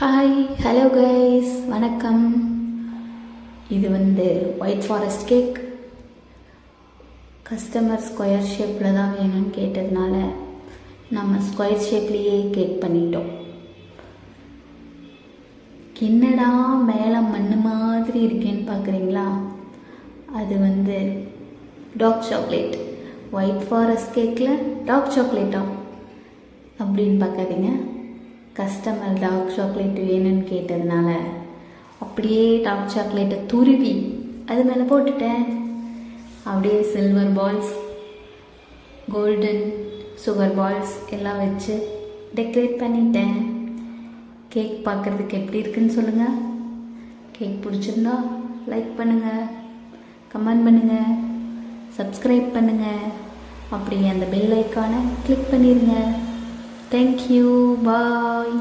Hi hello guys வணக்கம். இது white forest cake. Customer square ஷேப்பில் தான் வேணும்னு கேட்டதுனால நம்ம ஸ்கொயர் ஷேப்லேயே கேக் பண்ணிட்டோம். என்னடா மேலே மண் மாதிரி இருக்கேன்னு பார்க்குறீங்களா? அது டார்க் சாக்லேட். ஒயிட் ஃபாரஸ்ட் கேக்கில் டார்க் சாக்லேட்டா அப்படின்னு பார்க்காதீங்க. கஸ்டமர் டார்க் சாக்லேட் வேணும்னு கேட்டதுனால அப்படியே டார்க் சாக்லேட்டை துருவி அது மேலே போட்டுட்டேன். அப்படியே silver balls, golden sugar balls எல்லாம் வச்சு டெக்கரேட் பண்ணிட்டேன். கேக் பார்க்குறதுக்கு எப்படி இருக்குன்னு சொல்லுங்கள். கேக் பிடிச்சிருந்தா லைக் பண்ணுங்கள், கமெண்ட் பண்ணுங்கள், சப்ஸ்கிரைப் பண்ணுங்கள், அப்படி அந்த பெல் ஐக்கானை கிளிக் பண்ணிடுங்க. Thank you. Bye.